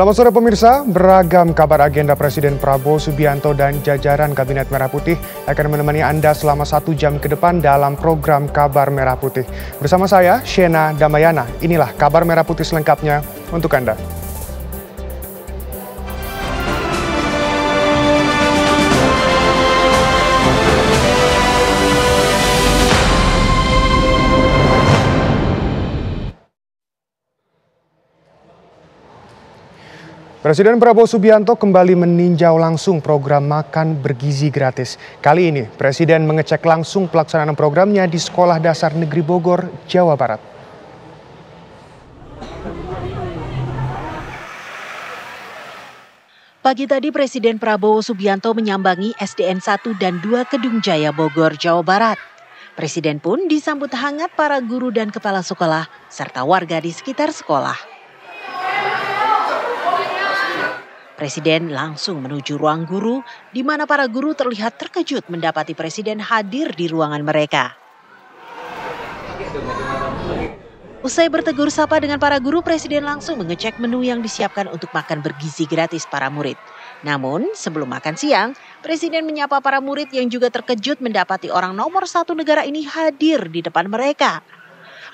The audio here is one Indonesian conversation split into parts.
Selamat sore pemirsa, beragam kabar agenda Presiden Prabowo Subianto dan jajaran Kabinet Merah Putih akan menemani Anda selama 1 jam ke depan dalam program Kabar Merah Putih. Bersama saya, Shena Damayana, inilah Kabar Merah Putih selengkapnya untuk Anda. Presiden Prabowo Subianto kembali meninjau langsung program makan bergizi gratis. Kali ini, Presiden mengecek langsung pelaksanaan programnya di Sekolah Dasar Negeri Bogor, Jawa Barat. Pagi tadi Presiden Prabowo Subianto menyambangi SDN 1 dan 2 Kedung Jaya Bogor, Jawa Barat. Presiden pun disambut hangat para guru dan kepala sekolah serta warga di sekitar sekolah. Presiden langsung menuju ruang guru, di mana para guru terlihat terkejut mendapati Presiden hadir di ruangan mereka. Usai bertegur sapa dengan para guru, Presiden langsung mengecek menu yang disiapkan untuk makan bergizi gratis para murid. Namun, sebelum makan siang, Presiden menyapa para murid yang juga terkejut mendapati orang nomor 1 negara ini hadir di depan mereka.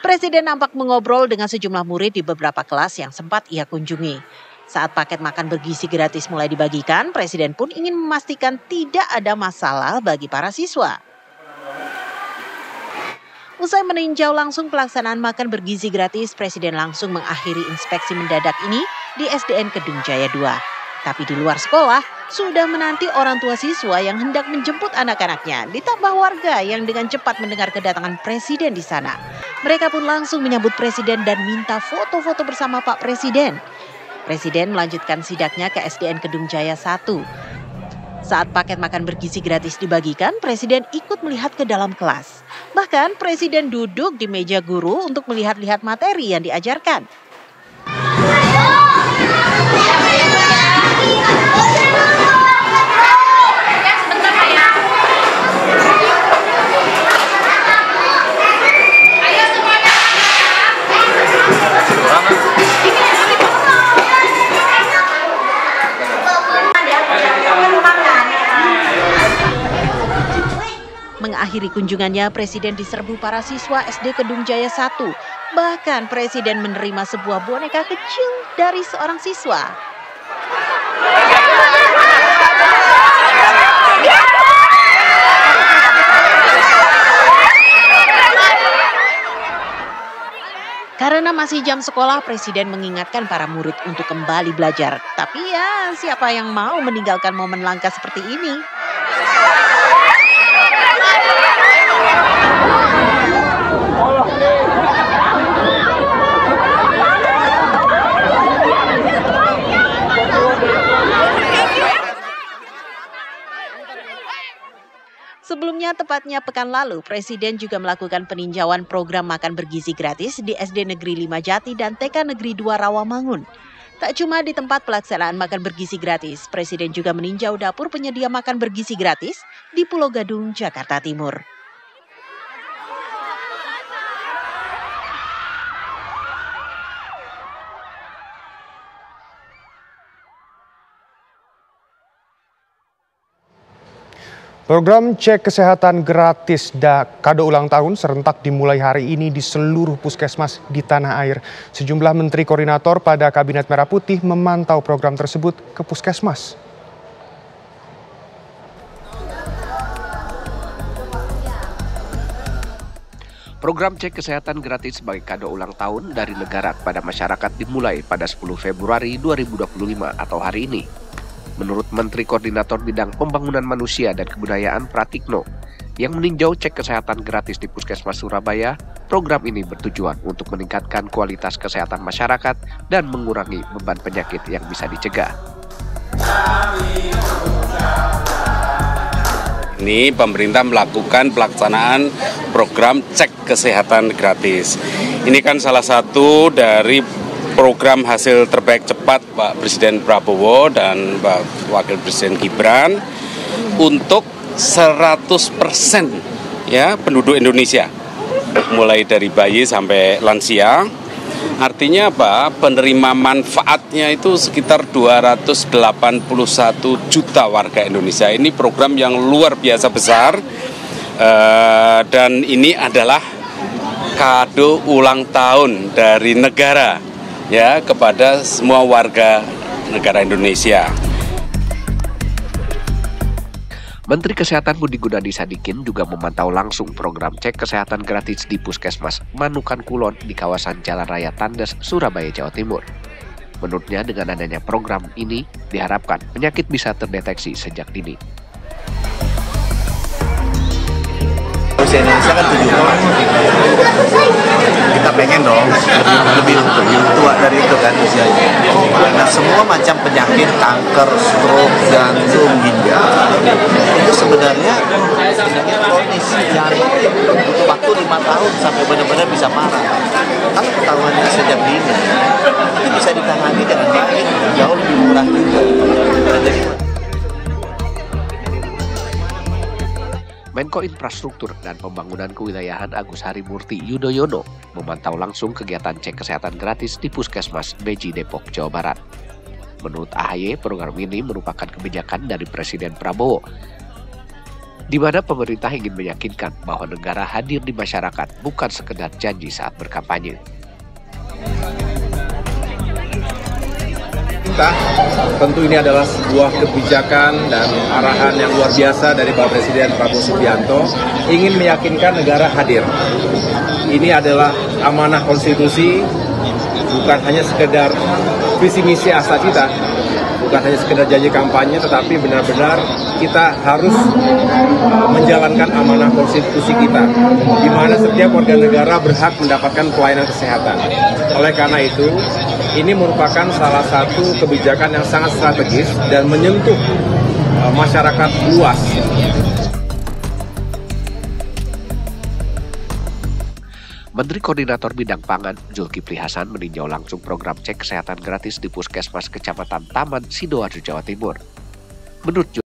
Presiden nampak mengobrol dengan sejumlah murid di beberapa kelas yang sempat ia kunjungi. Saat paket makan bergizi gratis mulai dibagikan, Presiden pun ingin memastikan tidak ada masalah bagi para siswa. Usai meninjau langsung pelaksanaan makan bergizi gratis, Presiden langsung mengakhiri inspeksi mendadak ini di SDN Kedung Jaya 2. Tapi di luar sekolah, sudah menanti orang tua siswa yang hendak menjemput anak-anaknya, ditambah warga yang dengan cepat mendengar kedatangan Presiden di sana. Mereka pun langsung menyambut Presiden dan minta foto-foto bersama Pak Presiden. Presiden melanjutkan sidaknya ke SDN Kedung Jaya 1. Saat paket makan bergizi gratis dibagikan, Presiden ikut melihat ke dalam kelas. Bahkan Presiden duduk di meja guru untuk melihat-lihat materi yang diajarkan. Mengakhiri kunjungannya, Presiden diserbu para siswa SD Kedung Jaya 1. Bahkan Presiden menerima sebuah boneka kecil dari seorang siswa. Karena masih jam sekolah, Presiden mengingatkan para murid untuk kembali belajar. Tapi ya, siapa yang mau meninggalkan momen langka seperti ini? Sebelumnya, tepatnya pekan lalu, Presiden juga melakukan peninjauan program makan bergizi gratis di SD Negeri 5 Jati dan TK Negeri 2 Rawamangun. Tak cuma di tempat pelaksanaan makan bergizi gratis, Presiden juga meninjau dapur penyedia makan bergizi gratis di Pulau Gadung, Jakarta Timur. Program cek kesehatan gratis kado ulang tahun serentak dimulai hari ini di seluruh puskesmas di tanah air. Sejumlah menteri koordinator pada Kabinet Merah Putih memantau program tersebut ke puskesmas. Program cek kesehatan gratis sebagai kado ulang tahun dari negara kepada masyarakat dimulai pada 10 Februari 2025 atau hari ini. Menurut Menteri Koordinator Bidang Pembangunan Manusia dan Kebudayaan Pratikno, yang meninjau cek kesehatan gratis di Puskesmas Surabaya, program ini bertujuan untuk meningkatkan kualitas kesehatan masyarakat dan mengurangi beban penyakit yang bisa dicegah. Ini pemerintah melakukan pelaksanaan program cek kesehatan gratis. Ini kan salah satu dari program hasil terbaik cepat Pak Presiden Prabowo dan Pak Wakil Presiden Gibran untuk 100% ya penduduk Indonesia, mulai dari bayi sampai lansia. Artinya apa? Penerima manfaatnya itu sekitar 281 juta warga Indonesia. Ini program yang luar biasa besar, dan ini adalah kado ulang tahun dari negara ya kepada semua warga negara Indonesia. Menteri Kesehatan Budi Gunadi Sadikin juga memantau langsung program cek kesehatan gratis di Puskesmas Manukan Kulon di kawasan Jalan Raya Tandes, Surabaya, Jawa Timur. Menurutnya dengan adanya program ini diharapkan penyakit bisa terdeteksi sejak dini. Usia Indonesia kan 7 tahun. Kita pengen dong lebih tua dari itu kan usianya. Nah, semua macam penyakit, kanker, stroke, jantung, ginjal itu sebenarnya penyakit kronis yang butuh waktu 5 tahun sampai benar-benar bisa parah. Kalau ketahuannya sejak dini, itu bisa ditangani dengan baik, jauh lebih murah juga. Menko Infrastruktur dan Pembangunan Kewilayahan Agus Harimurti Yudhoyono memantau langsung kegiatan cek kesehatan gratis di Puskesmas Beji, Depok, Jawa Barat. Menurut AHY, program ini merupakan kebijakan dari Presiden Prabowo, di mana pemerintah ingin meyakinkan bahwa negara hadir di masyarakat bukan sekedar janji saat berkampanye. Tentu ini adalah sebuah kebijakan dan arahan yang luar biasa dari Bapak Presiden Prabowo Subianto, ingin meyakinkan negara hadir. Ini adalah amanah konstitusi, bukan hanya sekedar visi misi asa cita, bukan hanya sekedar janji kampanye, tetapi benar-benar kita harus menjalankan amanah konstitusi kita, di mana setiap warga negara berhak mendapatkan pelayanan kesehatan. Oleh karena itu, ini merupakan salah satu kebijakan yang sangat strategis dan menyentuh masyarakat luas. Menteri Koordinator Bidang Pangan Zulkifli Hasan meninjau langsung program cek kesehatan gratis di Puskesmas Kecamatan Taman, Sidoarjo, Jawa Timur. Menurut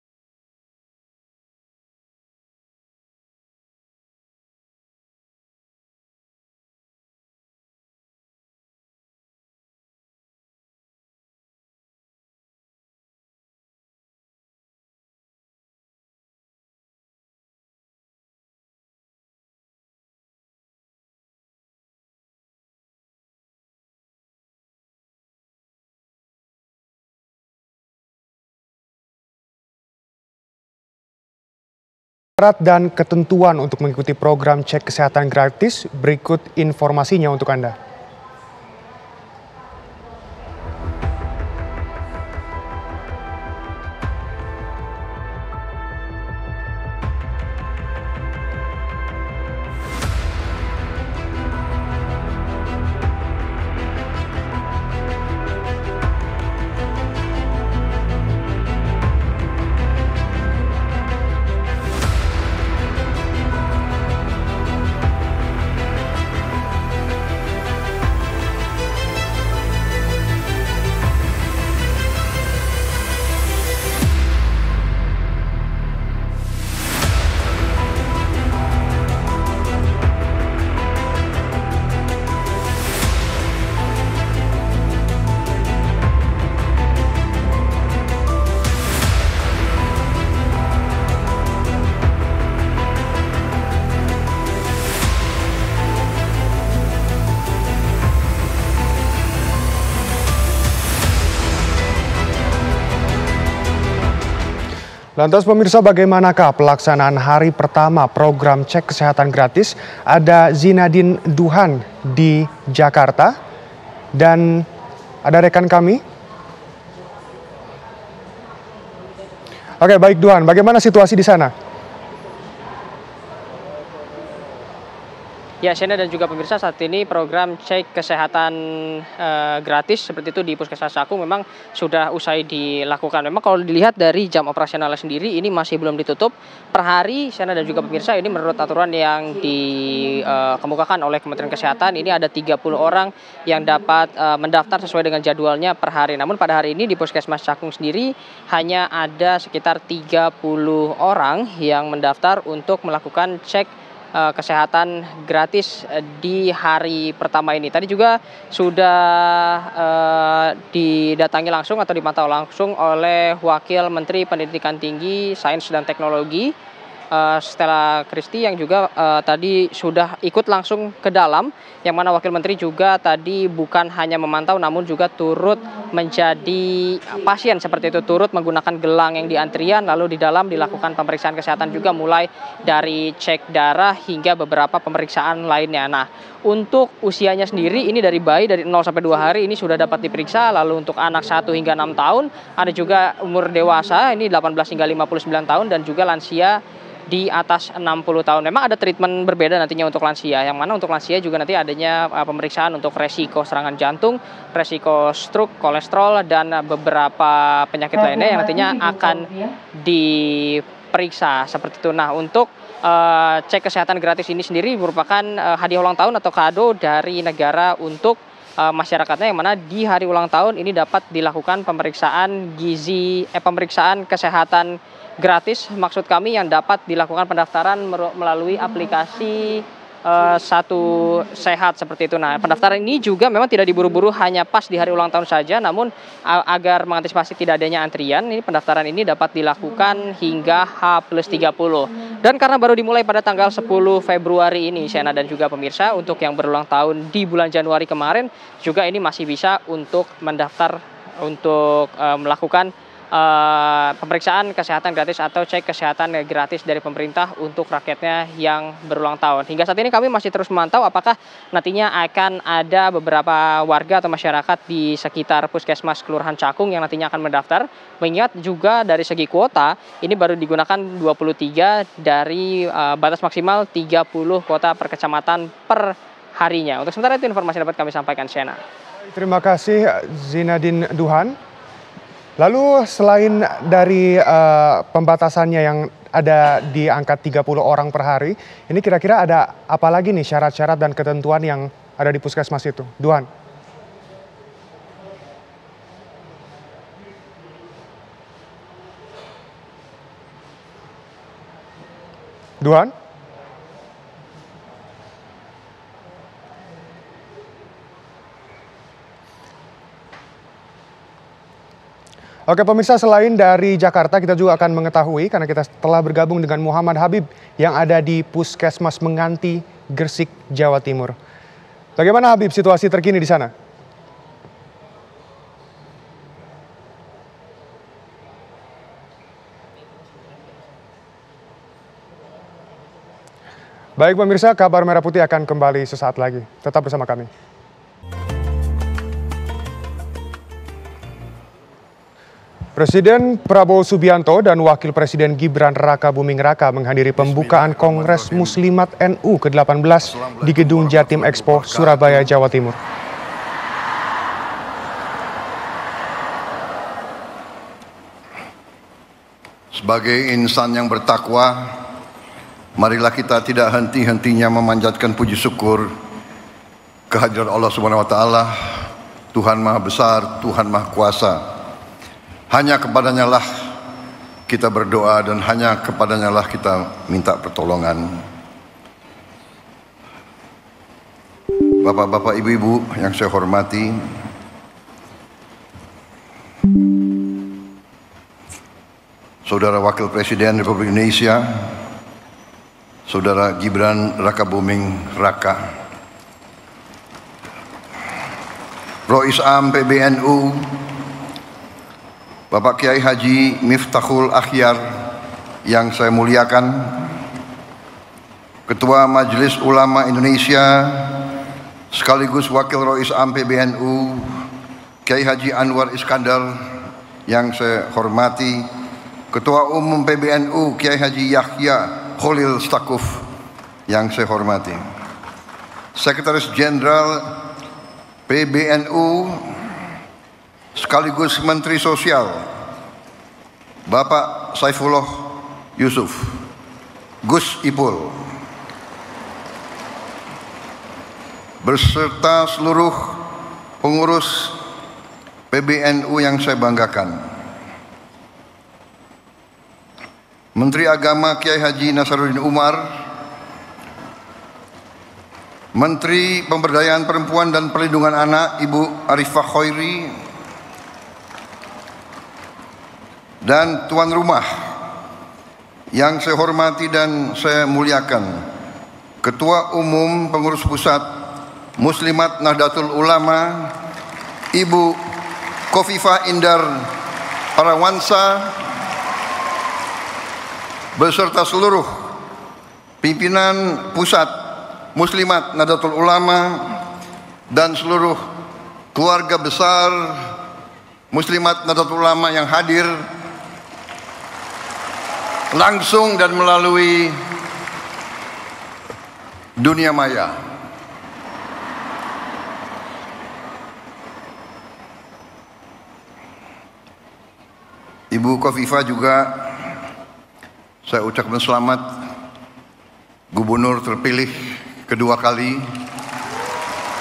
Syarat dan ketentuan untuk mengikuti program cek kesehatan gratis, berikut informasinya untuk Anda. Lantas pemirsa, bagaimanakah pelaksanaan hari pertama program cek kesehatan gratis? Ada Zinadin Duhan di Jakarta dan ada rekan kami. Oke, baik Duhan, bagaimana situasi di sana? Ya, Shena dan juga pemirsa, saat ini program cek kesehatan gratis seperti itu di Puskesmas Cakung memang sudah usai dilakukan. Memang kalau dilihat dari jam operasionalnya sendiri ini masih belum ditutup. Per hari, Shena dan juga pemirsa, ini menurut aturan yang dikemukakan oleh Kementerian Kesehatan, ini ada 30 orang yang dapat mendaftar sesuai dengan jadwalnya per hari. Namun pada hari ini di Puskesmas Cakung sendiri hanya ada sekitar 30 orang yang mendaftar untuk melakukan cek kesehatan gratis di hari pertama ini. Tadi juga sudah didatangi langsung atau dipantau langsung oleh Wakil Menteri Pendidikan Tinggi, Sains dan Teknologi Stella Christy yang juga tadi sudah ikut langsung ke dalam, yang mana Wakil Menteri juga tadi bukan hanya memantau namun juga turut menjadi pasien seperti itu, turut menggunakan gelang yang di antrian, lalu di dalam dilakukan pemeriksaan kesehatan juga mulai dari cek darah hingga beberapa pemeriksaan lainnya. Nah, untuk usianya sendiri ini dari bayi dari 0 sampai 2 hari ini sudah dapat diperiksa, lalu untuk anak 1 hingga 6 tahun, ada juga umur dewasa ini 18 hingga 59 tahun dan juga lansia di atas 60 tahun. Memang ada treatment berbeda nantinya untuk lansia, yang mana untuk lansia juga nanti adanya pemeriksaan untuk resiko serangan jantung, resiko stroke, kolesterol, dan beberapa penyakit lainnya yang nantinya akan diperiksa seperti itu. Nah, untuk cek kesehatan gratis ini sendiri merupakan hadiah ulang tahun atau kado dari negara untuk masyarakatnya, yang mana di hari ulang tahun ini dapat dilakukan pemeriksaan pemeriksaan kesehatan gratis, maksud kami yang dapat dilakukan pendaftaran melalui aplikasi Satu Sehat seperti itu. Nah, pendaftaran ini juga memang tidak diburu-buru hanya pas di hari ulang tahun saja, namun agar mengantisipasi tidak adanya antrian, ini pendaftaran ini dapat dilakukan hingga H+30. Dan karena baru dimulai pada tanggal 10 Februari ini, Shena dan juga pemirsa, untuk yang berulang tahun di bulan Januari kemarin, juga ini masih bisa untuk mendaftar untuk melakukan pemeriksaan kesehatan gratis atau cek kesehatan gratis dari pemerintah untuk rakyatnya yang berulang tahun. Hingga saat ini kami masih terus memantau apakah nantinya akan ada beberapa warga atau masyarakat di sekitar Puskesmas Kelurahan Cakung yang nantinya akan mendaftar. Mengingat juga dari segi kuota ini baru digunakan 23 dari batas maksimal 30 kuota per kecamatan per harinya. Untuk sementara itu informasi dapat kami sampaikan, Shena. Terima kasih Zinadin Duhan. Lalu selain dari pembatasannya yang ada di angka 30 orang per hari, ini kira-kira ada apa lagi nih syarat-syarat dan ketentuan yang ada di puskesmas itu? Duhan. Duhan? Oke pemirsa, selain dari Jakarta kita juga akan mengetahui karena kita telah bergabung dengan Muhammad Habib yang ada di Puskesmas Menganti, Gresik, Jawa Timur. Bagaimana Habib situasi terkini di sana? Baik pemirsa, Kabar Merah Putih akan kembali sesaat lagi. Tetap bersama kami. Presiden Prabowo Subianto dan Wakil Presiden Gibran Rakabuming Raka menghadiri pembukaan Kongres Muslimat NU ke-18 di Gedung Jatim Expo, Surabaya, Jawa Timur. Sebagai insan yang bertakwa, marilah kita tidak henti-hentinya memanjatkan puji syukur kehadirat Allah Subhanahu wa taala, Tuhan Maha Besar, Tuhan Maha Kuasa. Hanya kepadanya lah kita berdoa dan hanya kepadanya lah kita minta pertolongan. Bapak-bapak, ibu-ibu yang saya hormati, Saudara Wakil Presiden Republik Indonesia, Saudara Gibran Rakabuming Raka, Rois Am PBNU, Bapak Kiai Haji Miftahul Akhyar yang saya muliakan, Ketua Majelis Ulama Indonesia sekaligus Wakil Rois Am PBNU Kiai Haji Anwar Iskandar yang saya hormati, Ketua Umum PBNU Kiai Haji Yahya Khalil Stakuf yang saya hormati, Sekretaris Jenderal PBNU sekaligus Menteri Sosial Bapak Saifullah Yusuf, Gus Ipul, beserta seluruh pengurus PBNU yang saya banggakan, Menteri Agama Kiai Haji Nasaruddin Umar, Menteri Pemberdayaan Perempuan dan Perlindungan Anak Ibu Arifah Khairi, dan tuan rumah yang saya hormati dan saya muliakan, Ketua Umum Pengurus Pusat Muslimat Nahdlatul Ulama Ibu Khofifah Indar Parawansa beserta seluruh pimpinan Pusat Muslimat Nahdlatul Ulama dan seluruh keluarga besar Muslimat Nahdlatul Ulama yang hadir langsung dan melalui dunia maya. Ibu Khofifah juga saya ucapkan selamat Gubernur terpilih kedua kali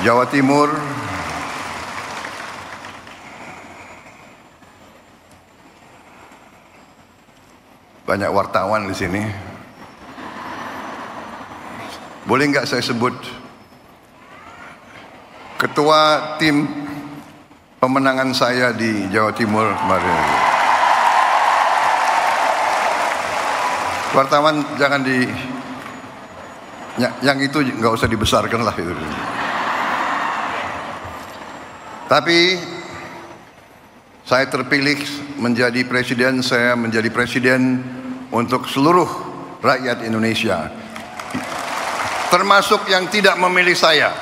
Jawa Timur. Banyak wartawan di sini. Boleh nggak saya sebut ketua tim pemenangan saya di Jawa Timur kemarin? Wartawan jangan yang itu nggak usah dibesarkan lah itu. Tapi saya terpilih menjadi presiden, saya menjadi presiden untuk seluruh rakyat Indonesia, termasuk yang tidak memilih saya.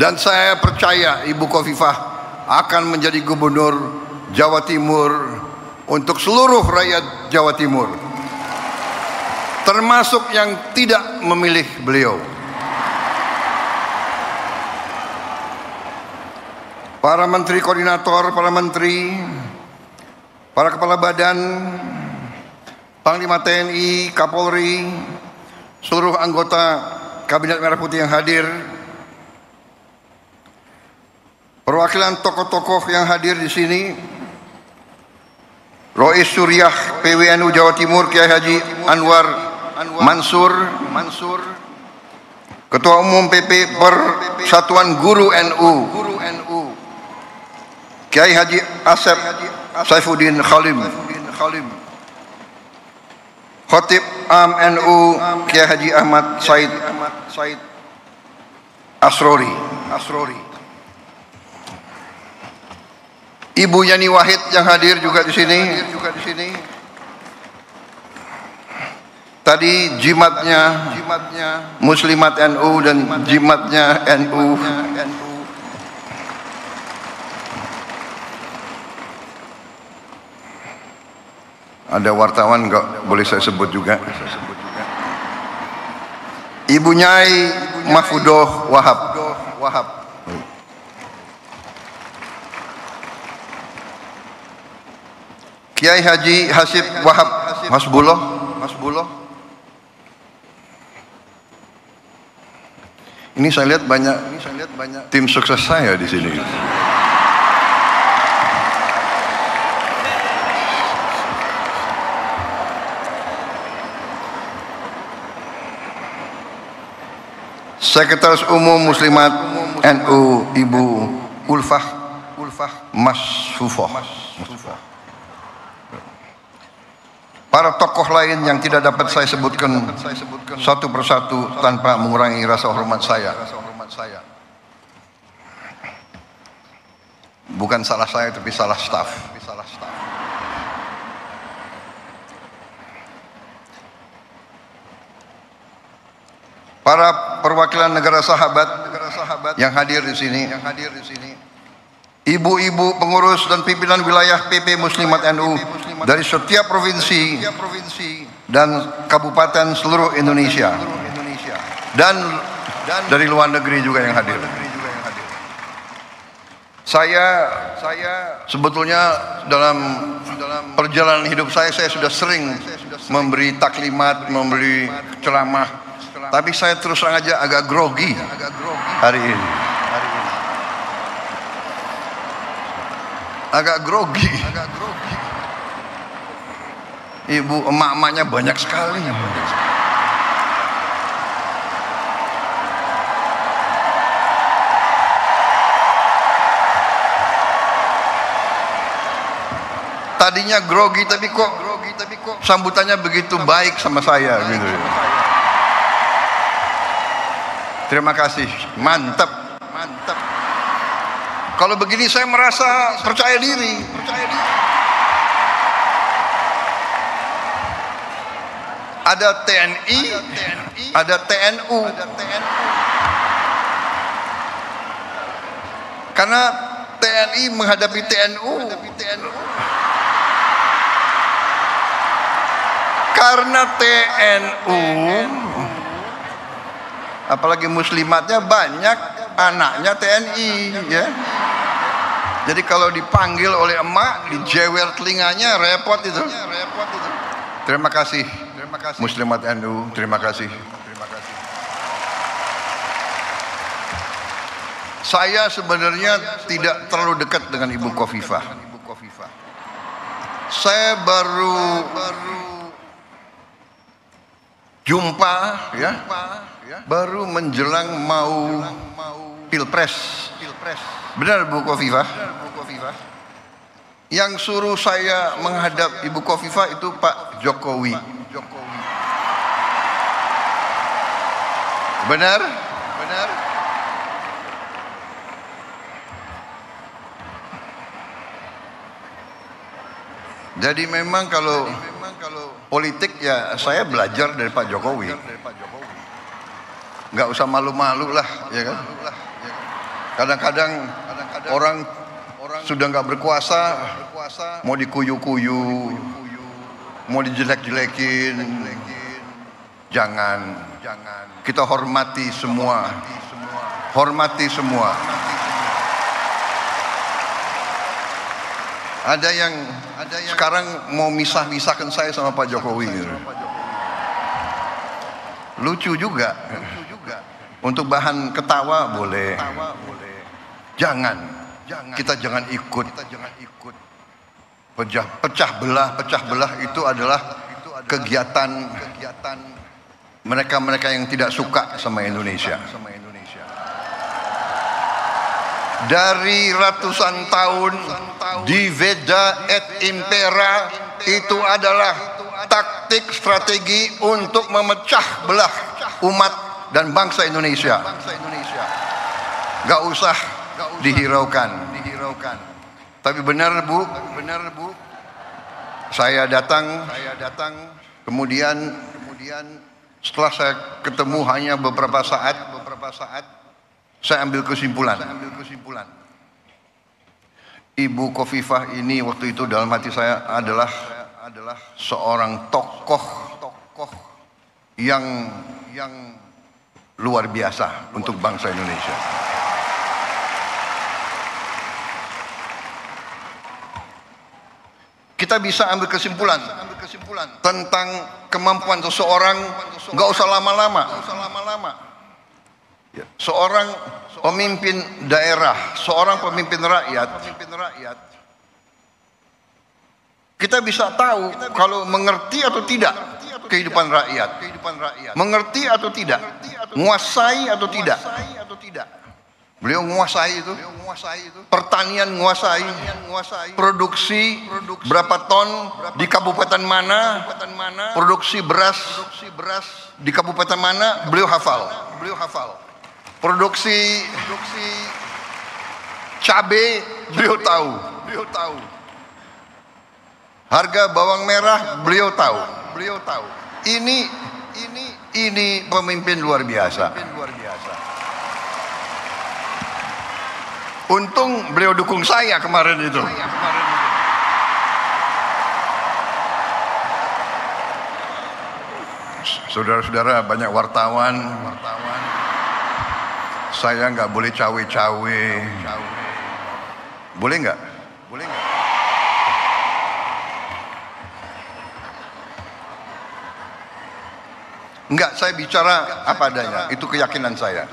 Dan saya percaya Ibu Khofifah akan menjadi gubernur Jawa Timur untuk seluruh rakyat Jawa Timur, termasuk yang tidak memilih beliau. Para menteri koordinator, para menteri, para kepala badan, Panglima TNI, Kapolri, seluruh anggota Kabinet Merah Putih yang hadir, perwakilan tokoh-tokoh yang hadir di sini, Rois Suriah PWNU Jawa Timur Kiai Haji Anwar Mansur, Ketua Umum PP Persatuan Guru NU Kiai Haji Asep Saifuddin Khalim, Khatib Am NU Kiai Haji Ahmad Said Asrori, Ibu Yani Wahid yang hadir juga di sini. Tadi jimatnya Muslimat NU dan jimatnya NU. Ada wartawan nggak boleh saya sebut juga. Ibu Nyai Mahfudoh Wahab. Kiai Haji Hasib Wahab Hasbullah. Ini saya lihat banyak tim sukses saya di sini. Sekretaris Umum Muslimat NU Ibu Ulfah Masfufoh. Para tokoh lain yang tidak dapat saya sebutkan satu persatu tanpa mengurangi rasa hormat saya. Bukan salah saya tapi salah staf. Para perwakilan negara sahabat yang hadir di sini. Ibu-ibu pengurus dan pimpinan wilayah PP Muslimat NU dari setiap provinsi dan kabupaten seluruh Indonesia, dan dari luar negeri juga yang hadir. Saya sebetulnya dalam perjalanan hidup saya sudah sering memberi taklimat, memberi ceramah, tapi saya terus terang aja agak grogi hari ini. Agak grogi. Ibu emak-emaknya banyak sekali. Tadinya grogi tapi kok sambutannya begitu baik sama saya gitu. Terima kasih, mantap. Kalau begini saya merasa percaya diri. Ada TNI, ada TNU. Karena TNI menghadapi TNU. Karena TNU, apalagi muslimatnya banyak anaknya TNI, ya. Jadi kalau dipanggil oleh emak, dijewer telinganya, repot itu. Terima kasih, muslimat NU, terima kasih. Saya sebenarnya tidak terlalu dekat dengan Ibu Khofifah. Saya baru jumpa, ya, baru menjelang mau pilpres. Benar Bu Khofifah? Yang suruh saya menghadap Ibu Khofifah itu Pak Jokowi. Benar? Jadi memang kalau politik ya saya belajar dari Pak Jokowi. Nggak usah malu-malu lah, ya kan? Kadang-kadang orang sudah nggak berkuasa, mau dikuyu-kuyu, mau dijelek-jelekin. Jangan. Kita hormati semua. Ada yang sekarang mau misah-misahkan saya sama Pak Jokowi. Lucu juga. Untuk bahan ketawa boleh. Jangan. Kita jangan ikut. Pecah belah itu adalah kegiatan mereka yang tidak suka sama Indonesia. Dari ratusan tahun diveda et impera itu adalah taktik strategi untuk memecah belah umat dan bangsa Indonesia. Gak usah dihiraukan. Tapi benar Bu, saya datang, kemudian setelah saya ketemu hanya beberapa saat, saya ambil kesimpulan. Ibu Khofifah ini waktu itu dalam hati saya adalah seorang tokoh yang luar biasa untuk bangsa Indonesia. Kita bisa ambil kesimpulan tentang kemampuan seseorang, nggak usah lama-lama. Seorang pemimpin daerah, seorang pemimpin rakyat, kita bisa tahu kalau mengerti atau tidak kehidupan rakyat, mengerti atau tidak, menguasai atau tidak. Beliau menguasai itu, pertanian menguasai, produksi berapa ton di kabupaten mana, produksi beras di kabupaten mana, beliau hafal. Produksi cabai beliau tahu. Harga bawang merah beliau tahu. Ini pemimpin luar biasa. Untung beliau dukung saya kemarin itu. Saudara-saudara, banyak wartawan. Saya nggak boleh cawe-cawe. Boleh nggak? Enggak, saya bicara apa adanya. Itu keyakinan saya.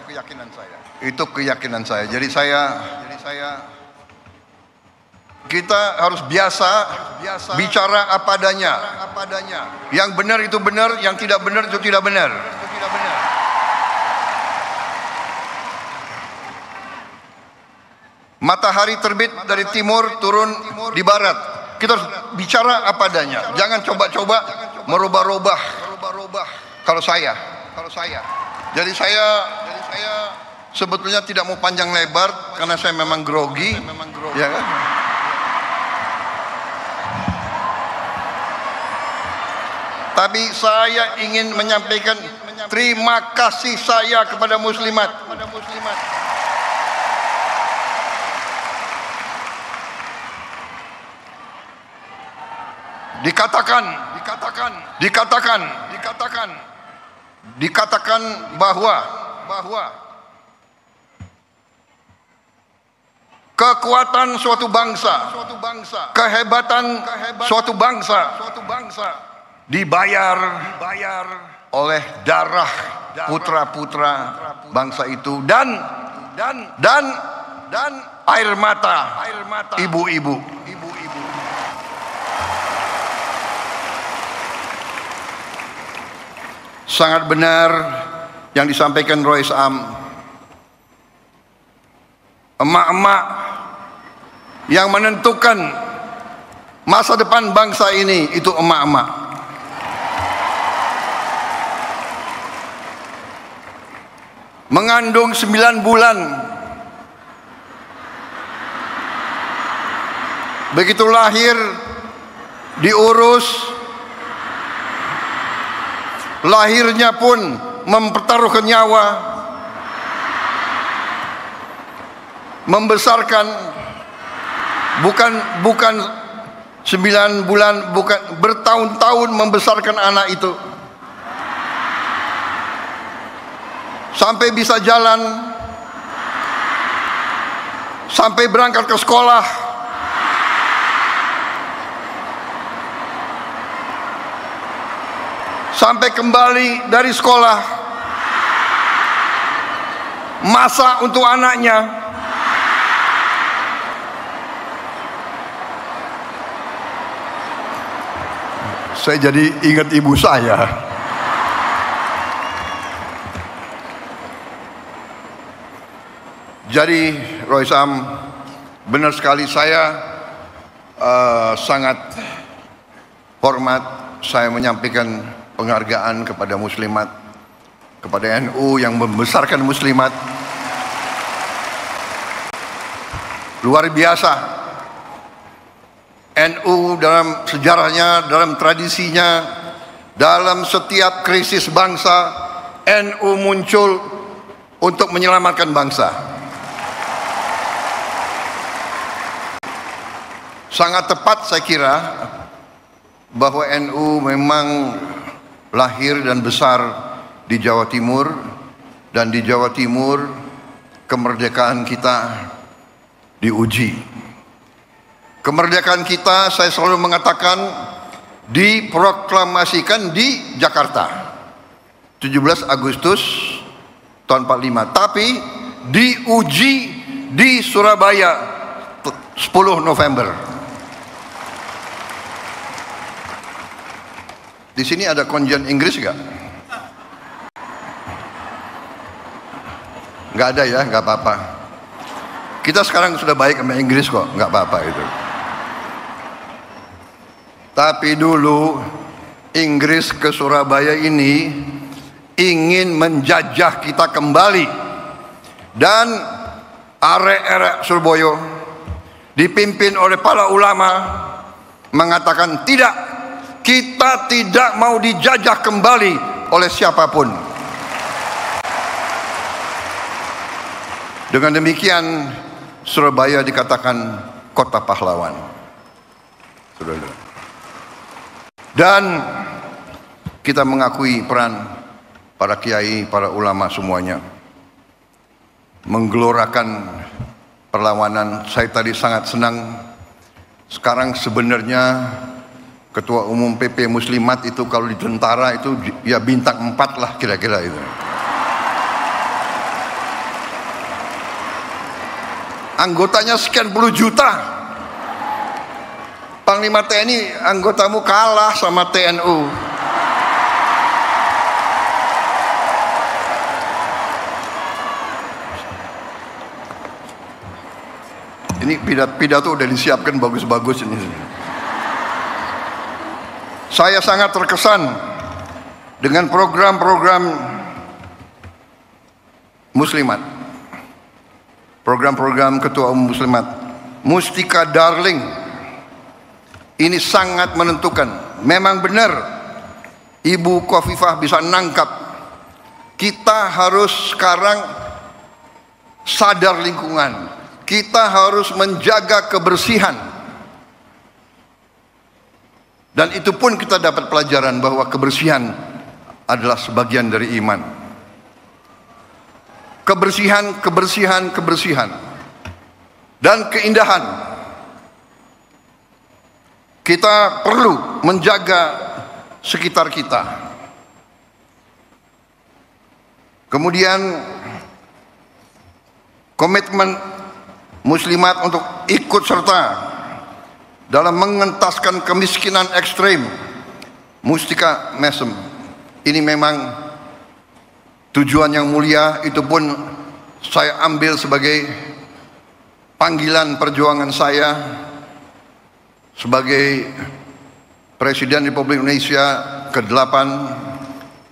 Kita harus biasa bicara apa adanya. Yang benar itu benar, yang tidak benar itu tidak benar. Matahari terbit dari timur, turun di barat. Kita harus bicara apa adanya. Jangan coba-coba merubah-rubah. Kalau saya. Jadi saya sebetulnya tidak mau panjang lebar karena saya memang grogi, ya kan? Tapi saya ingin menyampaikan terima kasih saya kepada muslimat. Dikatakan bahwa kekuatan suatu bangsa, kehebatan suatu bangsa dibayar oleh darah putra-putra bangsa itu dan air mata ibu-ibu. Sangat benar yang disampaikan Rois Am. Emak-emak yang menentukan masa depan bangsa ini itu emak-emak. Mengandung 9 bulan. Begitu lahir diurus. Lahirnya pun mempertaruhkan nyawa, membesarkan bukan 9 bulan, bukan bertahun-tahun membesarkan anak itu sampai bisa jalan, sampai berangkat ke sekolah, sampai kembali dari sekolah, masak untuk anaknya. Saya jadi ingat ibu saya. Jadi Rois Am, benar sekali saya sangat hormat, saya menyampaikan penghargaan kepada muslimat, kepada NU yang membesarkan muslimat. Luar biasa. NU dalam sejarahnya, dalam tradisinya, dalam setiap krisis bangsa, NU muncul untuk menyelamatkan bangsa. Sangat tepat saya kira bahwa NU memang lahir dan besar di Jawa Timur, dan di Jawa Timur kemerdekaan kita diuji. Kemerdekaan kita, saya selalu mengatakan, diproklamasikan di Jakarta 17 Agustus tahun 45, tapi diuji di Surabaya 10 November. Di sini ada konjen Inggris nggak? Nggak ada ya, nggak apa-apa. Kita sekarang sudah baik sama Inggris kok, nggak apa-apa itu. Tapi dulu Inggris ke Surabaya ini ingin menjajah kita kembali, dan arek-arek Surabaya dipimpin oleh para ulama mengatakan tidak. Kita tidak mau dijajah kembali oleh siapapun. Dengan demikian Surabaya dikatakan kota pahlawan. Saudara. Dan kita mengakui peran para kiai, para ulama semuanya menggelorakan perlawanan. Saya tadi sangat senang. Sekarang sebenarnya Ketua Umum PP Muslimat itu kalau di tentara itu ya bintang 4 lah kira-kira itu. Anggotanya sekian puluh juta. Panglima TNI anggotamu kalah sama TNU. Ini pidato udah disiapkan bagus-bagus ini. Saya sangat terkesan dengan program-program muslimat. Program-program Ketua Umum Muslimat. Mustika Darling. Ini sangat menentukan. Memang benar Ibu Khofifah bisa nangkap. Kita harus sekarang sadar lingkungan. Kita harus menjaga kebersihan. Dan itu pun kita dapat pelajaran bahwa kebersihan adalah sebagian dari iman. Kebersihan, kebersihan, kebersihan. Dan keindahan. Kita perlu menjaga sekitar kita. Kemudian komitmen muslimat untuk ikut serta dalam mengentaskan kemiskinan ekstrem. Mustika Mesem ini memang tujuan yang mulia, itu pun saya ambil sebagai panggilan perjuangan saya sebagai Presiden Republik Indonesia ke-8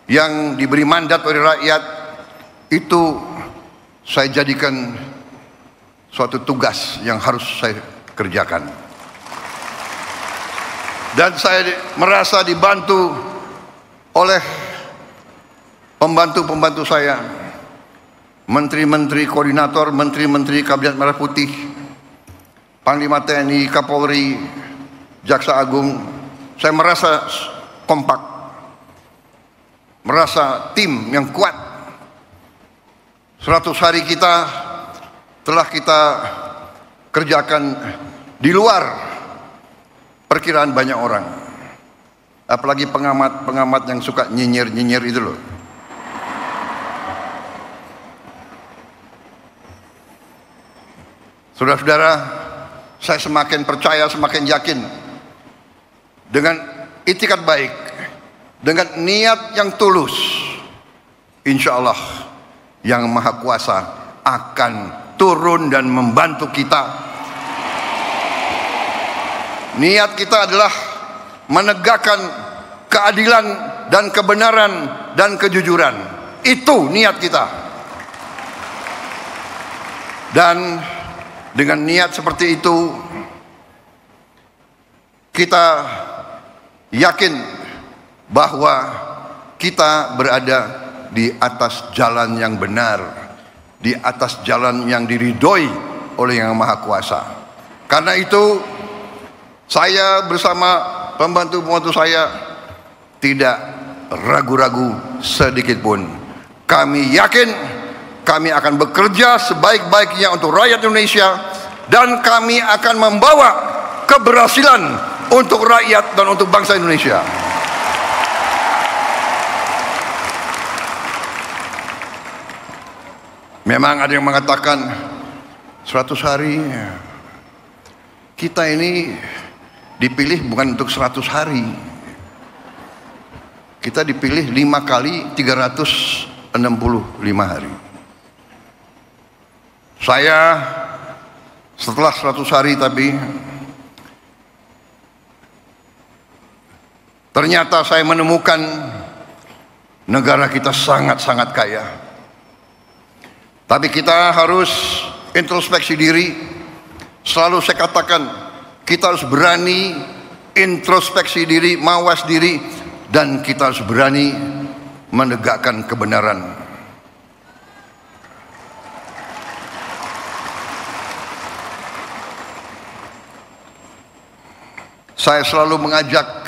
yang diberi mandat oleh rakyat. Itu saya jadikan suatu tugas yang harus saya kerjakan. Dan saya merasa dibantu oleh pembantu-pembantu saya, menteri-menteri koordinator, menteri-menteri Kabinet Merah Putih, Panglima TNI, Kapolri, Jaksa Agung. Saya merasa kompak, merasa tim yang kuat. 100 hari kita telah kita kerjakan di luar perkiraan banyak orang. Apalagi pengamat-pengamat yang suka nyinyir-nyinyir itu loh. Saudara-saudara, saya semakin percaya, semakin yakin dengan itikat baik, dengan niat yang tulus, insya Allah Yang Maha Kuasa akan turun dan membantu kita. Niat kita adalah menegakkan keadilan dan kebenaran dan kejujuran. Itu niat kita. Dan dengan niat seperti itu, kita yakin bahwa kita berada di atas jalan yang benar, di atas jalan yang diridhoi oleh Yang Maha Kuasa. Karena itu, saya bersama pembantu-pembantu saya tidak ragu-ragu sedikit pun. Kami yakin kami akan bekerja sebaik-baiknya untuk rakyat Indonesia, dan kami akan membawa keberhasilan untuk rakyat dan untuk bangsa Indonesia. Memang ada yang mengatakan 100 hari. Kita ini dipilih bukan untuk 100 hari. Kita dipilih 5 kali 365 hari. Saya setelah 100 hari tapi ternyata saya menemukan negara kita sangat-sangat kaya. Tapi kita harus introspeksi diri. Selalu saya katakan, kita harus berani introspeksi diri, mawas diri, dan kita harus berani menegakkan kebenaran. Saya selalu mengajak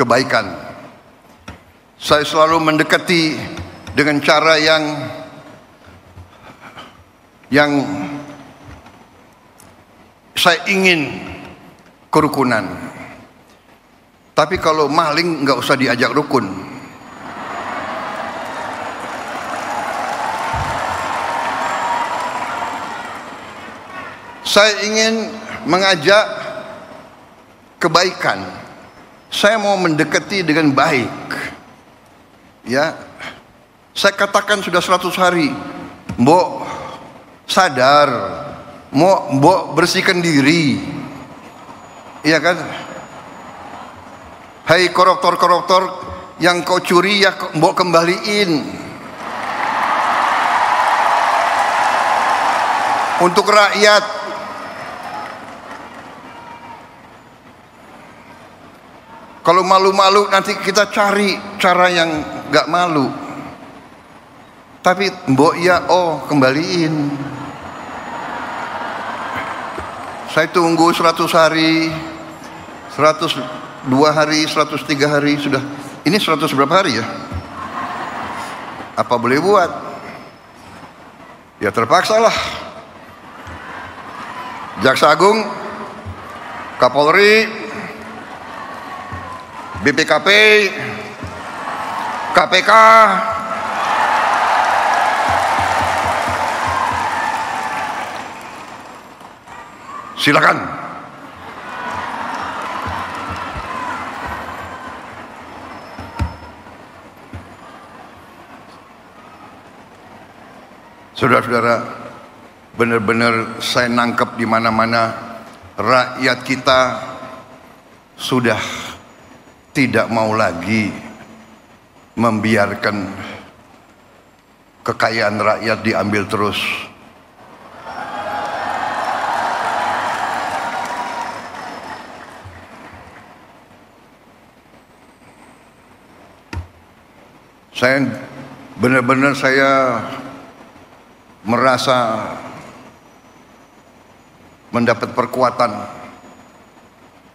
kebaikan. Saya selalu mendekati dengan cara yang saya ingin kerukunan. Tapi kalau maling nggak usah diajak rukun. Saya ingin mengajak kebaikan. Saya mau mendekati dengan baik. Ya, saya katakan sudah 100 hari. Mbok sadar, mbok bersihkan diri. Iya kan? Hai koruptor-koruptor yang kau curi ya mbok kembaliin. Untuk rakyat. Kalau malu-malu nanti kita cari cara yang gak malu. Tapi mbok ya kembaliin. Saya tunggu 100 hari, 102 hari, 103 hari sudah. Ini 100 berapa hari ya? Apa boleh buat? Ya terpaksa lah. Jaksa Agung, Kapolri, BPKP, KPK, silakan. Saudara-saudara, benar-benar saya nangkep di mana-mana rakyat kita sudah tidak mau lagi membiarkan kekayaan rakyat diambil terus. Saya benar-benar merasa mendapat perkuatan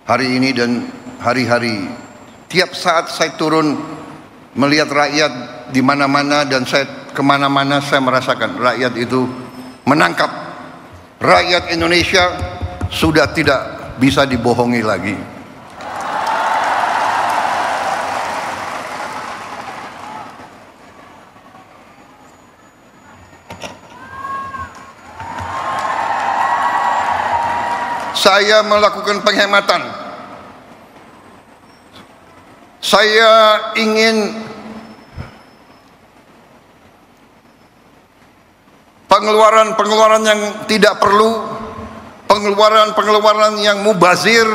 hari ini dan hari-hari. Tiap saat saya turun melihat rakyat di mana-mana dan saya kemana-mana saya merasakan rakyat itu menangkap. Rakyat Indonesia sudah tidak bisa dibohongi lagi. Saya melakukan penghematan. Saya ingin pengeluaran-pengeluaran yang tidak perlu, pengeluaran-pengeluaran yang mubazir,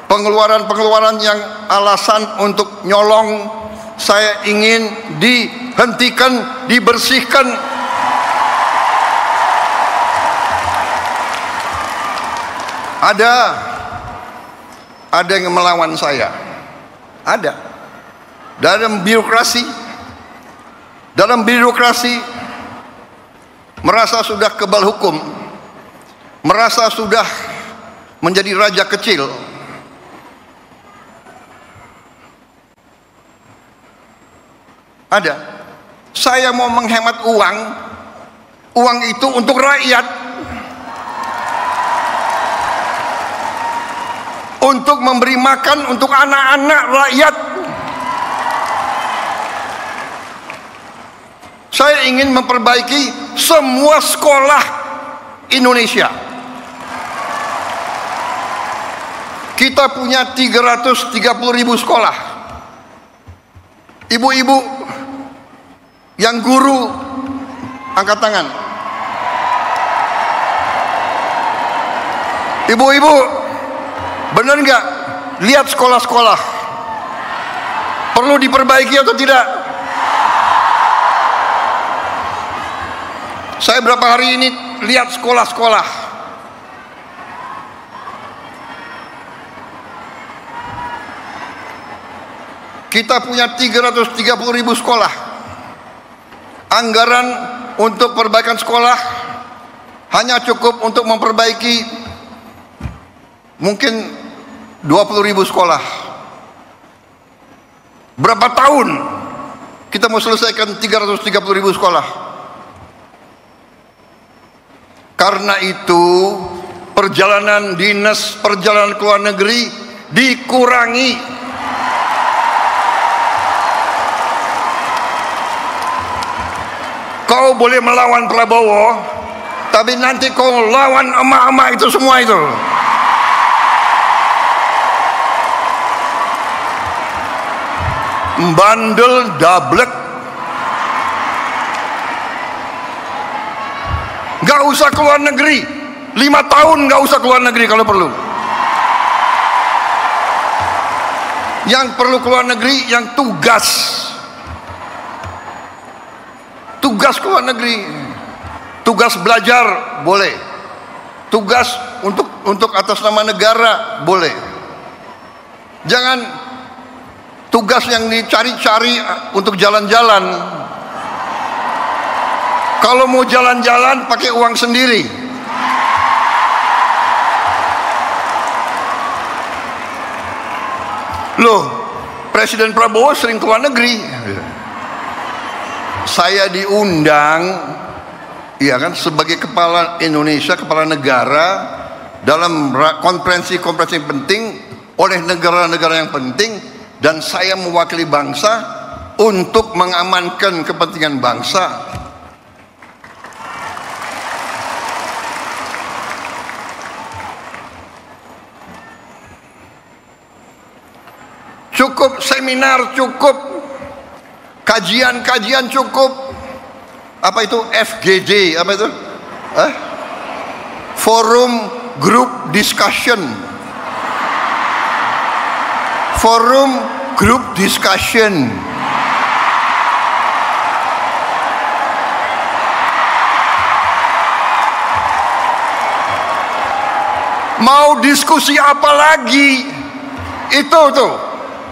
pengeluaran-pengeluaran yang alasan untuk nyolong, saya ingin dihentikan, dibersihkan. Ada yang melawan saya. Ada. Dalam birokrasi merasa sudah kebal hukum, merasa sudah menjadi raja kecil. Ada. Saya mau menghemat uang itu untuk rakyat. Untuk memberi makan untuk anak-anak rakyat. Saya ingin memperbaiki semua sekolah Indonesia. Kita punya 330.000 sekolah. Ibu-ibu yang guru, angkat tangan. Ibu-ibu, benar nggak? Lihat sekolah-sekolah. Perlu diperbaiki atau tidak? Saya berapa hari ini lihat sekolah-sekolah. Kita punya 330.000 sekolah. Anggaran untuk perbaikan sekolah hanya cukup untuk memperbaiki mungkin 20.000 sekolah. Berapa tahun kita mau selesaikan 330.000 sekolah? Karena itu perjalanan dinas, perjalanan ke luar negeri dikurangi. Kau boleh melawan Prabowo, tapi nanti kau lawan emak-emak itu semua itu. bandel, dablek. Gak usah keluar negeri, 5 tahun gak usah keluar negeri kalau perlu. Yang perlu keluar negeri yang tugas keluar negeri, tugas belajar boleh, tugas untuk atas nama negara boleh. Jangan tugas yang dicari-cari untuk jalan-jalan. Kalau mau jalan-jalan pakai uang sendiri. Loh, Presiden Prabowo sering keluar negeri. Saya diundang, ya kan, sebagai kepala Indonesia, kepala negara dalam konferensi-konferensi penting oleh negara-negara yang penting, dan saya mewakili bangsa untuk mengamankan kepentingan bangsa. Cukup seminar, cukup kajian cukup. Apa itu FGD? Apa itu? Forum Group Discussion. Forum Group Discussion. Mau diskusi apa lagi? Itu tuh,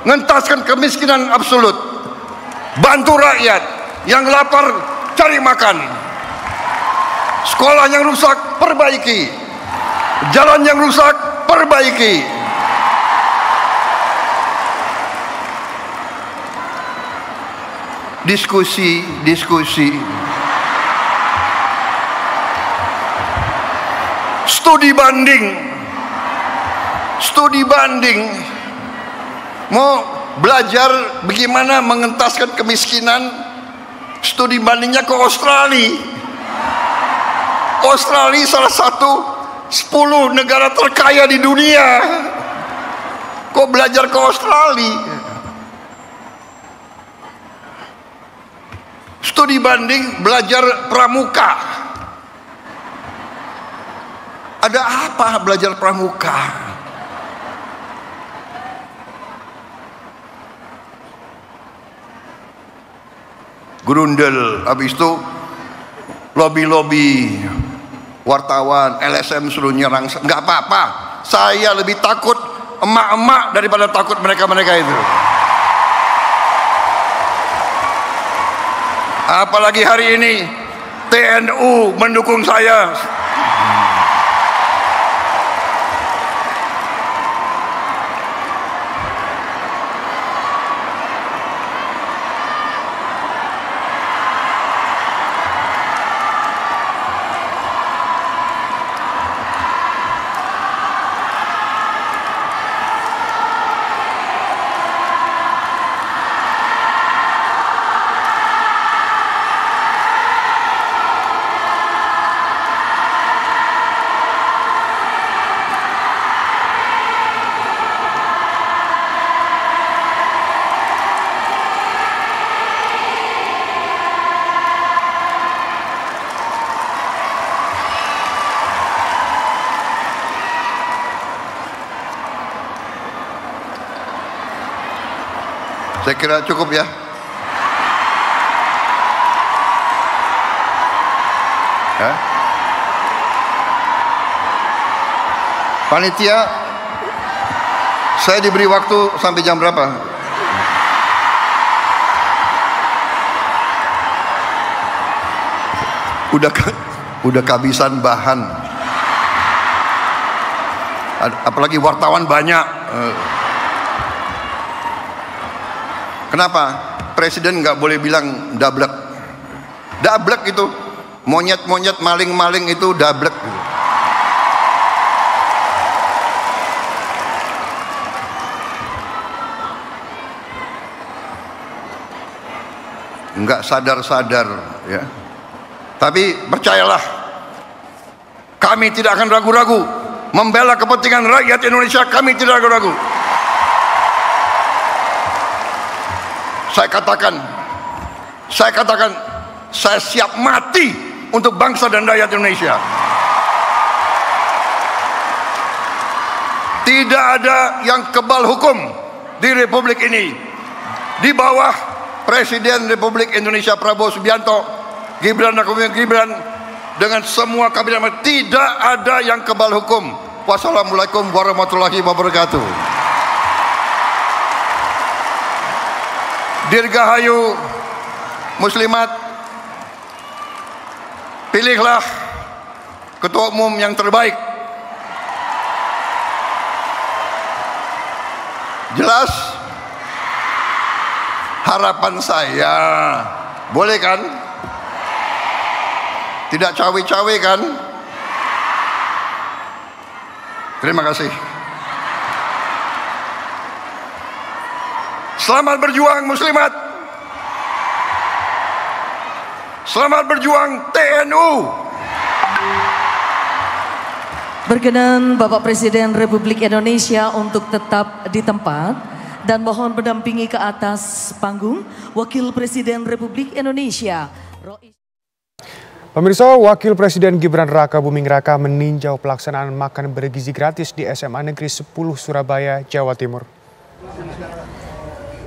ngentaskan kemiskinan absolut, bantu rakyat yang lapar cari makan, sekolah yang rusak perbaiki, jalan yang rusak perbaiki. Diskusi. Studi banding. Mau belajar bagaimana mengentaskan kemiskinan, studi bandingnya ke Australia. Australia salah satu 10 negara terkaya di dunia. Kok belajar ke Australia? Studi banding, belajar pramuka. Ada apa belajar pramuka? Grundel, habis itu lobby wartawan, LSM suruh nyerang. Nggak apa-apa, saya lebih takut emak-emak daripada takut mereka-mereka itu. Apalagi hari ini TNU mendukung saya. Saya kira cukup ya. Panitia, saya diberi waktu sampai jam berapa? Udah kehabisan bahan. Apalagi wartawan banyak. Kenapa? Presiden nggak boleh bilang dablek. Dablek itu monyet-monyet, maling-maling itu dablek. Nggak sadar-sadar ya. Tapi percayalah, kami tidak akan ragu-ragu membela kepentingan rakyat Indonesia. Kami tidak ragu-ragu. Saya katakan, saya siap mati untuk bangsa dan rakyat Indonesia. Tidak ada yang kebal hukum di Republik ini. Di bawah Presiden Republik Indonesia Prabowo Subianto, Gibran Raka Buming Gibran, dengan semua kabinet, tidak ada yang kebal hukum. Wassalamualaikum warahmatullahi wabarakatuh. Dirgahayu muslimat, pilihlah ketua umum yang terbaik. Jelas harapan saya, boleh kan? Tidak cawe-cawe kan? Terima kasih. Selamat berjuang muslimat. Selamat berjuang TNU. Berkenan Bapak Presiden Republik Indonesia untuk tetap di tempat dan mohon mendampingi ke atas panggung Wakil Presiden Republik Indonesia. Pemirsa, Wakil Presiden Gibran Raka Buming Raka meninjau pelaksanaan makan bergizi gratis di SMA Negeri 10 Surabaya, Jawa Timur.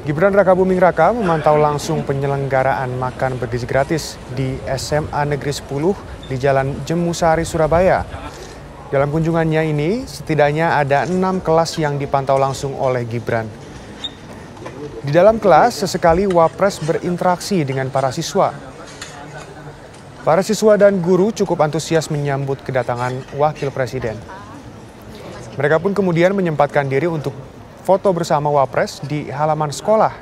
Gibran Raka Buming Raka memantau langsung penyelenggaraan makan bergizi gratis di SMA Negeri 10 di Jalan Jemusari, Surabaya. Dalam kunjungannya ini, setidaknya ada 6 kelas yang dipantau langsung oleh Gibran. Di dalam kelas, sesekali Wapres berinteraksi dengan para siswa. Para siswa dan guru cukup antusias menyambut kedatangan Wakil Presiden. Mereka pun kemudian menyempatkan diri untuk foto bersama Wapres di halaman sekolah.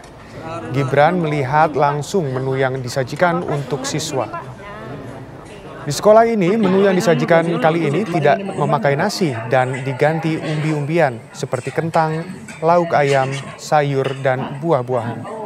Gibran melihat langsung menu yang disajikan untuk siswa. Di sekolah ini, menu yang disajikan kali ini tidak memakai nasi dan diganti umbi-umbian seperti kentang, lauk ayam, sayur, dan buah-buahan.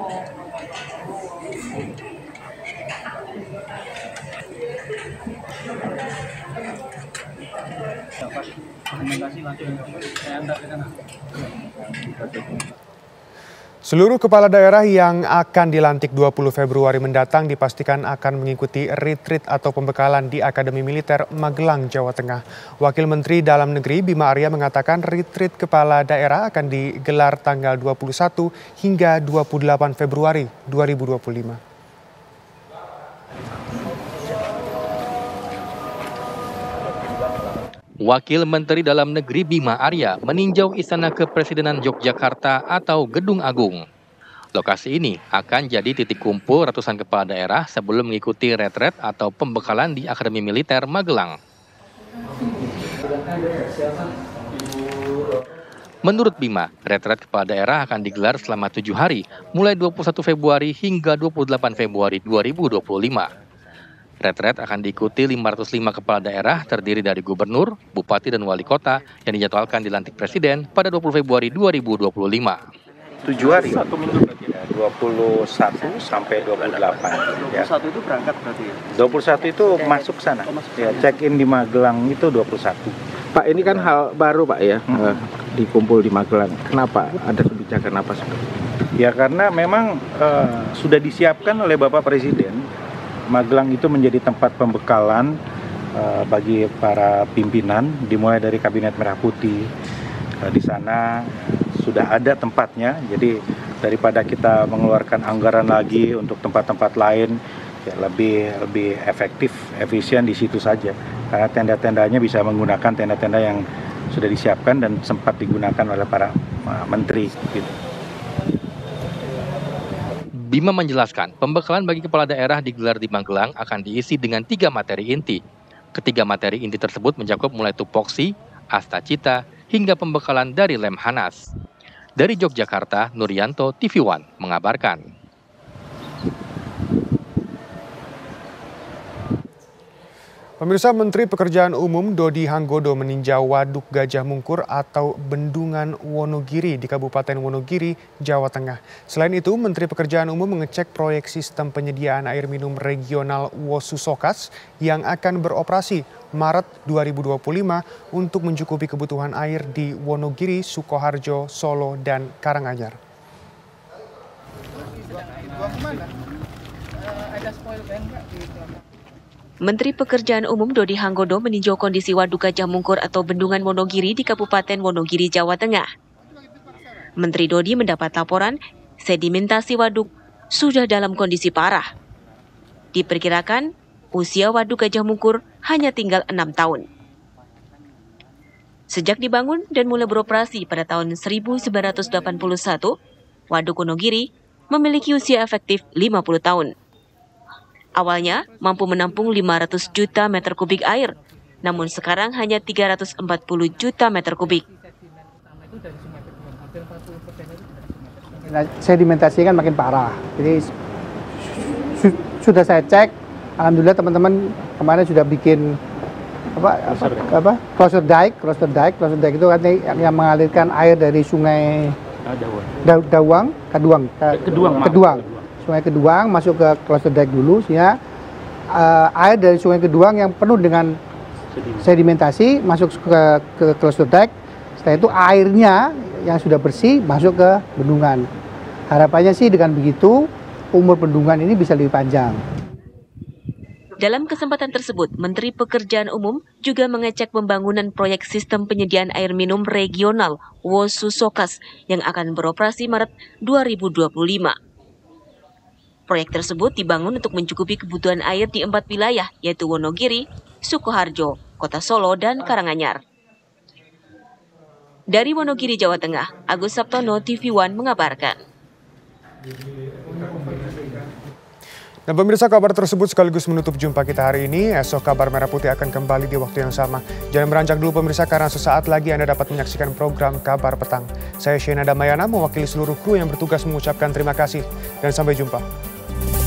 Seluruh kepala daerah yang akan dilantik 20 Februari mendatang dipastikan akan mengikuti retreat atau pembekalan di Akademi Militer Magelang, Jawa Tengah. Wakil Menteri Dalam Negeri Bima Arya mengatakan retreat kepala daerah akan digelar tanggal 21 hingga 28 Februari 2025. Wakil Menteri Dalam Negeri Bima Arya meninjau Istana Kepresidenan Yogyakarta atau Gedung Agung. Lokasi ini akan jadi titik kumpul ratusan kepala daerah sebelum mengikuti retret atau pembekalan di Akademi Militer Magelang. Menurut Bima, retret kepala daerah akan digelar selama 7 hari, mulai 21 Februari hingga 28 Februari 2025. Retret akan diikuti 505 kepala daerah terdiri dari gubernur, bupati, dan wali kota yang dijadwalkan dilantik presiden pada 20 Februari 2025. 7 hari, 21 sampai 28. Ya. 21 itu berangkat berarti ya? 21 itu masuk sana, ya, check-in di Magelang itu 21. Pak, ini kan hal baru Pak ya, dikumpul di Magelang. Kenapa? Ada kebijakan apa sebenarnya? Ya karena memang sudah disiapkan oleh Bapak Presiden. Magelang itu menjadi tempat pembekalan bagi para pimpinan, dimulai dari Kabinet Merah Putih. Di sana sudah ada tempatnya, jadi daripada kita mengeluarkan anggaran lagi untuk tempat-tempat lain, ya lebih efektif, efisien di situ saja. Karena tenda-tendanya bisa menggunakan tenda-tenda yang sudah disiapkan dan sempat digunakan oleh para menteri. Gitu. Bima menjelaskan, pembekalan bagi kepala daerah digelar di Magelang akan diisi dengan 3 materi inti. Ketiga materi inti tersebut mencakup mulai tupoksi, astacita, hingga pembekalan dari Lemhanas. Dari Yogyakarta, Nuryanto, TV One mengabarkan. Pemirsa, Menteri Pekerjaan Umum Dodi Hanggodo meninjau Waduk Gajah Mungkur atau Bendungan Wonogiri di Kabupaten Wonogiri, Jawa Tengah. Selain itu, Menteri Pekerjaan Umum mengecek proyek sistem penyediaan air minum regional Wosusokas yang akan beroperasi Maret 2025 untuk mencukupi kebutuhan air di Wonogiri, Sukoharjo, Solo, dan Karanganyar. Menteri Pekerjaan Umum Dodi Hanggodo meninjau kondisi Waduk Gajah Mungkur atau Bendungan Wonogiri di Kabupaten Wonogiri, Jawa Tengah. Menteri Dodi mendapat laporan sedimentasi waduk sudah dalam kondisi parah. Diperkirakan usia Waduk Gajah Mungkur hanya tinggal 6 tahun. Sejak dibangun dan mulai beroperasi pada tahun 1981, Waduk Wonogiri memiliki usia efektif 50 tahun. Awalnya mampu menampung 500 juta meter kubik air, namun sekarang hanya 340 juta meter kubik. Sedimentasi kan makin parah, jadi sudah saya cek, alhamdulillah teman-teman kemarin sudah bikin closure dike itu kan yang mengalirkan air dari sungai Keduang. Sungai Keduang masuk ke closure dike dulu, sehingga air dari sungai Keduang yang penuh dengan sedimentasi masuk ke closure dike. Setelah itu airnya yang sudah bersih masuk ke bendungan. Harapannya sih dengan begitu umur bendungan ini bisa lebih panjang. Dalam kesempatan tersebut, Menteri Pekerjaan Umum juga mengecek pembangunan proyek sistem penyediaan air minum regional Wosu-Sokas yang akan beroperasi Maret 2025. Proyek tersebut dibangun untuk mencukupi kebutuhan air di 4 wilayah, yaitu Wonogiri, Sukoharjo, Kota Solo, dan Karanganyar. Dari Wonogiri, Jawa Tengah, Agus Saptono, TV One mengabarkan. Dan pemirsa, kabar tersebut sekaligus menutup jumpa kita hari ini. Esok Kabar Merah Putih akan kembali di waktu yang sama. Jangan beranjak dulu pemirsa, karena sesaat lagi Anda dapat menyaksikan program Kabar Petang. Saya Shena Damayana mewakili seluruh kru yang bertugas mengucapkan terima kasih dan sampai jumpa.